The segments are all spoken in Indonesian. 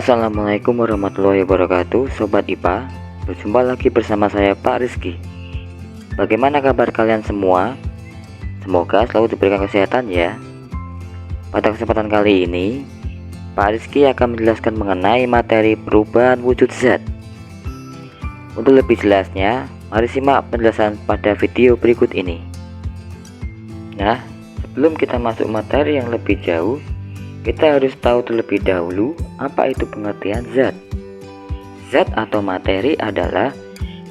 Assalamualaikum warahmatullahi wabarakatuh, Sobat IPA. Berjumpa lagi bersama saya Pak Rizky. Bagaimana kabar kalian semua? Semoga selalu diberikan kesehatan ya. Pada kesempatan kali ini Pak Rizky akan menjelaskan mengenai materi perubahan wujud zat. Untuk lebih jelasnya, mari simak penjelasan pada video berikut ini. Nah, sebelum kita masuk materi yang lebih jauh, kita harus tahu terlebih dahulu apa itu pengertian zat. Zat atau materi adalah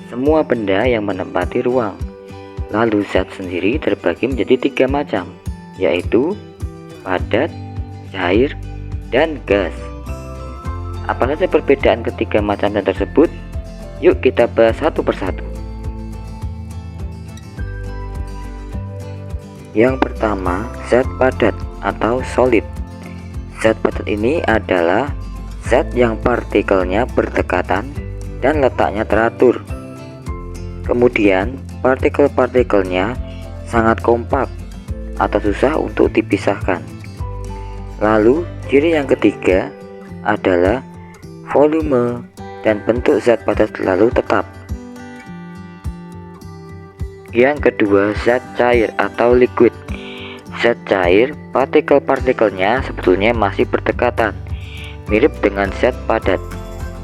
semua benda yang menempati ruang. Lalu zat sendiri terbagi menjadi 3 macam, yaitu padat, cair, dan gas. Apa saja perbedaan ketiga macam zat tersebut? Yuk kita bahas satu persatu. Yang pertama, zat padat atau solid. Zat padat ini adalah zat yang partikelnya berdekatan dan letaknya teratur. Kemudian partikel-partikelnya sangat kompak atau susah untuk dipisahkan. Lalu ciri yang ketiga adalah volume dan bentuk zat padat selalu tetap. Yang kedua, zat cair atau liquid. Zat cair, partikel-partikelnya sebetulnya masih berdekatan, mirip dengan zat padat,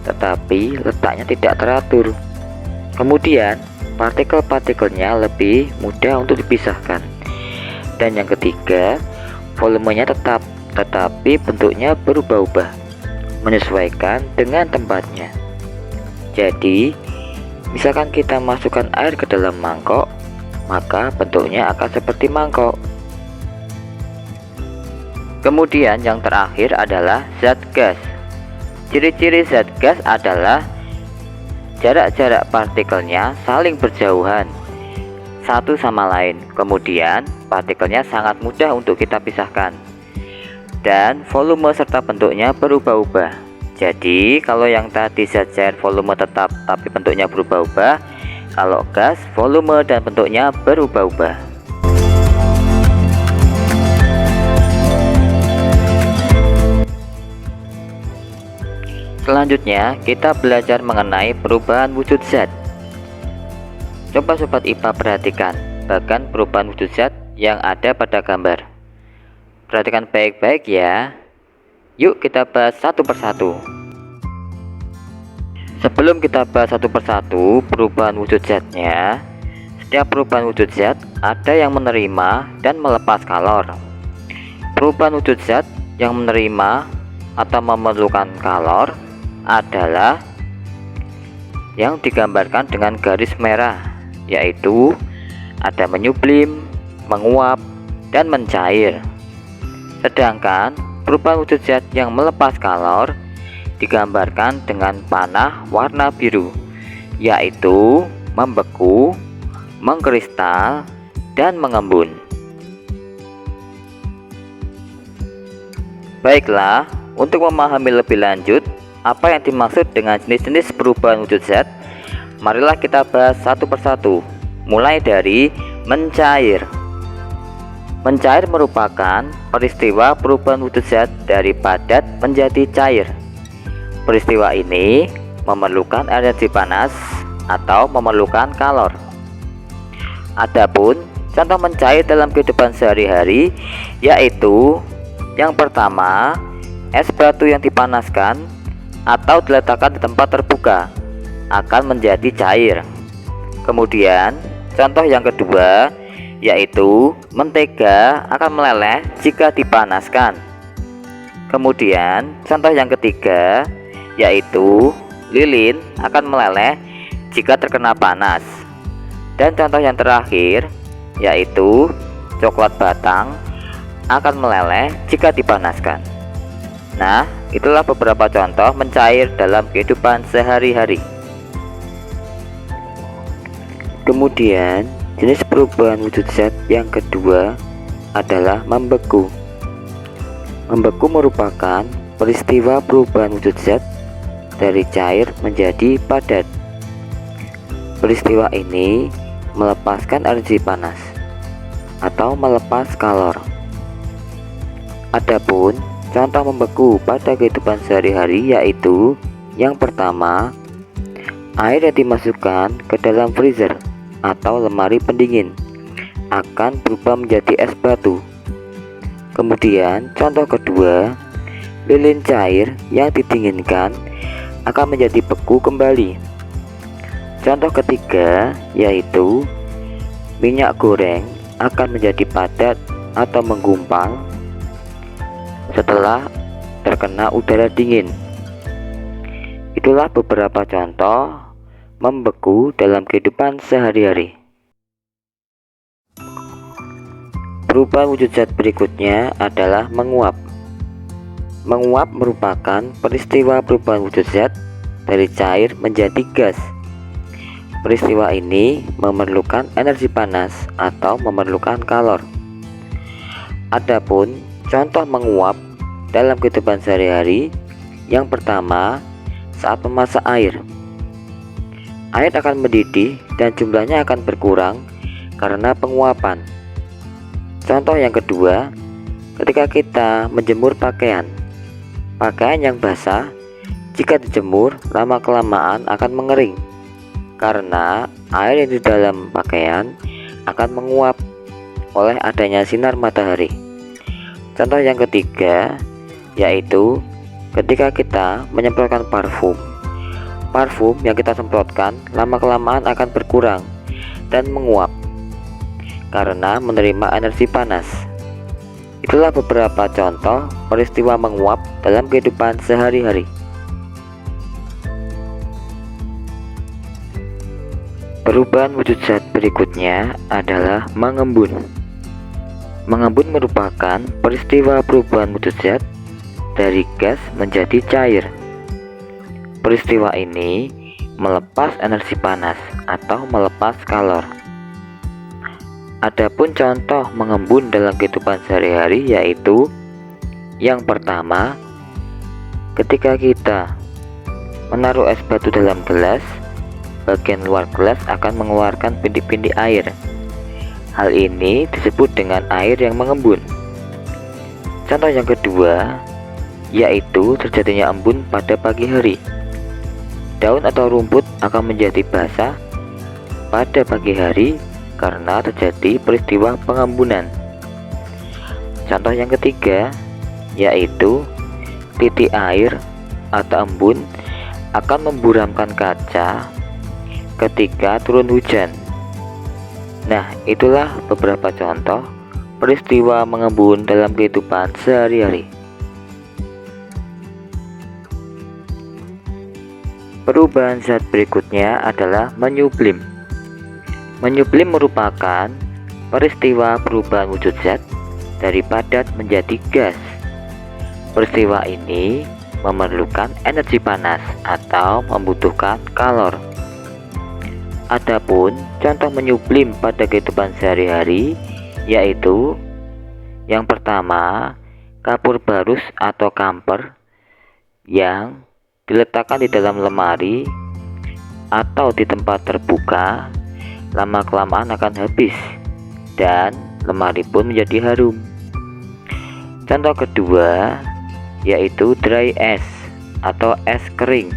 tetapi letaknya tidak teratur. Kemudian partikel-partikelnya lebih mudah untuk dipisahkan. Dan yang ketiga, volumenya tetap, tetapi bentuknya berubah-ubah menyesuaikan dengan tempatnya. Jadi misalkan kita masukkan air ke dalam mangkok, maka bentuknya akan seperti mangkok. Kemudian yang terakhir adalah zat gas. Ciri-ciri zat gas adalah jarak-jarak partikelnya saling berjauhan satu sama lain. Kemudian partikelnya sangat mudah untuk kita pisahkan. Dan volume serta bentuknya berubah-ubah. Jadi kalau yang tadi zat cair volume tetap tapi bentuknya berubah-ubah, kalau gas volume dan bentuknya berubah-ubah. Selanjutnya kita belajar mengenai perubahan wujud zat. Coba Sobat IPA perhatikan bagan perubahan wujud zat yang ada pada gambar. Perhatikan baik-baik ya. Yuk kita bahas satu persatu. Sebelum kita bahas satu persatu perubahan wujud zatnya, setiap perubahan wujud zat ada yang menerima dan melepas kalor. Perubahan wujud zat yang menerima atau memerlukan kalor adalah yang digambarkan dengan garis merah, yaitu ada menyublim, menguap, dan mencair. Sedangkan perubahan wujud zat yang melepas kalor digambarkan dengan panah warna biru, yaitu membeku, mengkristal, dan mengembun. Baiklah, untuk memahami lebih lanjut apa yang dimaksud dengan jenis-jenis perubahan wujud zat, marilah kita bahas satu persatu, mulai dari mencair. Mencair merupakan peristiwa perubahan wujud zat dari padat menjadi cair. Peristiwa ini memerlukan energi panas atau memerlukan kalor. Adapun contoh mencair dalam kehidupan sehari-hari yaitu yang pertama, es batu yang dipanaskan atau diletakkan di tempat terbuka akan menjadi cair. Kemudian contoh yang kedua yaitu mentega akan meleleh jika dipanaskan. Kemudian contoh yang ketiga yaitu lilin akan meleleh jika terkena panas. Dan contoh yang terakhir yaitu coklat batang akan meleleh jika dipanaskan. Nah, itulah beberapa contoh mencair dalam kehidupan sehari-hari. Kemudian, jenis perubahan wujud zat yang kedua adalah membeku. Membeku merupakan peristiwa perubahan wujud zat dari cair menjadi padat. Peristiwa ini melepaskan energi panas atau melepas kalor. Adapun contoh membeku pada kehidupan sehari-hari yaitu yang pertama, air yang dimasukkan ke dalam freezer atau lemari pendingin akan berubah menjadi es batu. Kemudian contoh kedua, lilin cair yang didinginkan akan menjadi beku kembali. Contoh ketiga yaitu minyak goreng akan menjadi padat atau menggumpal setelah terkena udara dingin. Itulah beberapa contoh membeku dalam kehidupan sehari-hari. Perubahan wujud zat berikutnya adalah menguap. Menguap merupakan peristiwa perubahan wujud zat dari cair menjadi gas. Peristiwa ini memerlukan energi panas atau memerlukan kalor. Adapun contoh menguap dalam kehidupan sehari-hari, yang pertama, saat memasak air. Air akan mendidih dan jumlahnya akan berkurang karena penguapan. Contoh yang kedua, ketika kita menjemur pakaian. Pakaian yang basah jika dijemur lama-kelamaan akan mengering karena air yang di dalam pakaian akan menguap oleh adanya sinar matahari. Contoh yang ketiga yaitu ketika kita menyemprotkan parfum. Parfum yang kita semprotkan lama-kelamaan akan berkurang dan menguap karena menerima energi panas. Itulah beberapa contoh peristiwa menguap dalam kehidupan sehari-hari. Perubahan wujud zat berikutnya adalah mengembun. Mengembun merupakan peristiwa perubahan wujud zat dari gas menjadi cair. Peristiwa ini melepas energi panas atau melepas kalor. Adapun contoh mengembun dalam kehidupan sehari-hari yaitu yang pertama, ketika kita menaruh es batu dalam gelas, bagian luar gelas akan mengeluarkan bintik-bintik air. Hal ini disebut dengan air yang mengembun. Contoh yang kedua yaitu terjadinya embun pada pagi hari. Daun atau rumput akan menjadi basah pada pagi hari karena terjadi peristiwa pengembunan. Contoh yang ketiga yaitu titik air atau embun akan memburamkan kaca ketika turun hujan. Nah, itulah beberapa contoh peristiwa mengembun dalam kehidupan sehari-hari. Perubahan zat berikutnya adalah menyublim. Menyublim merupakan peristiwa perubahan wujud zat dari padat menjadi gas. Peristiwa ini memerlukan energi panas atau membutuhkan kalor. Adapun contoh menyublim pada kehidupan sehari-hari yaitu yang pertama, kapur barus atau kamper yang diletakkan di dalam lemari atau di tempat terbuka lama-kelamaan akan habis dan lemari pun menjadi harum. Contoh kedua yaitu dry ice atau es kering.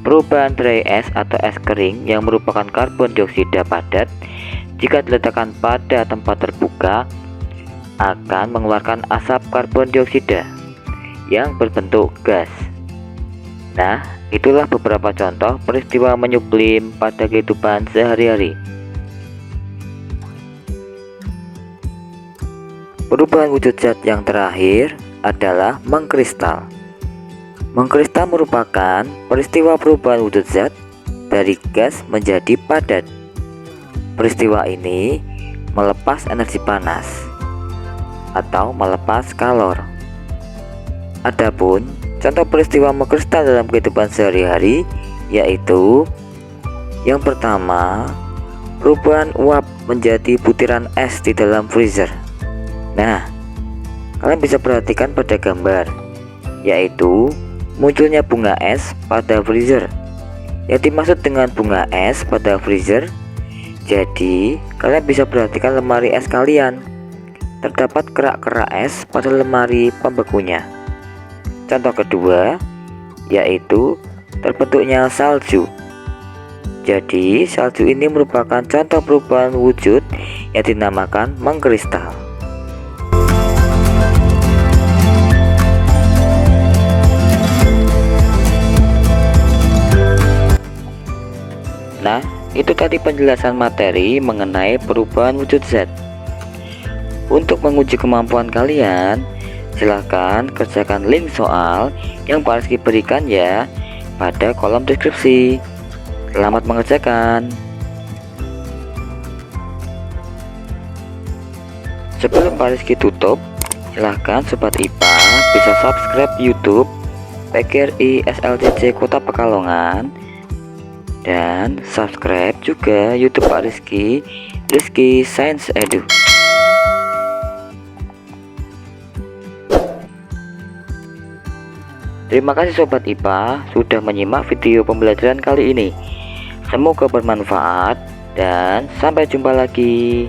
Perubahan dry ice atau es kering yang merupakan karbon dioksida padat jika diletakkan pada tempat terbuka akan mengeluarkan asap karbon dioksida yang berbentuk gas. Nah, itulah beberapa contoh peristiwa menyublim pada kehidupan sehari-hari. Perubahan wujud zat yang terakhir adalah mengkristal. Mengkristal merupakan peristiwa perubahan wujud zat dari gas menjadi padat. Peristiwa ini melepas energi panas atau melepas kalor. Adapun contoh peristiwa mengkristal dalam kehidupan sehari-hari yaitu yang pertama, perubahan uap menjadi butiran es di dalam freezer. Nah, kalian bisa perhatikan pada gambar yaitu munculnya bunga es pada freezer. Yang dimaksud dengan bunga es pada freezer, jadi kalian bisa perhatikan lemari es kalian terdapat kerak-kerak es pada lemari pembekunya. Contoh kedua yaitu terbentuknya salju. Jadi salju ini merupakan contoh perubahan wujud yang dinamakan mengkristal. Nah, itu tadi penjelasan materi mengenai perubahan wujud zat. Untuk menguji kemampuan kalian, silahkan kerjakan link soal yang Pak Rizky berikan ya pada kolom deskripsi. Selamat mengerjakan. Sebelum Pak Rizky tutup, silahkan Sobat IPA bisa subscribe YouTube PGRI SLCC Kota Pekalongan, dan subscribe juga YouTube Pak Rizky, Rizky Science Edu. Terima kasih Sobat IPA sudah menyimak video pembelajaran kali ini. Semoga bermanfaat dan sampai jumpa lagi.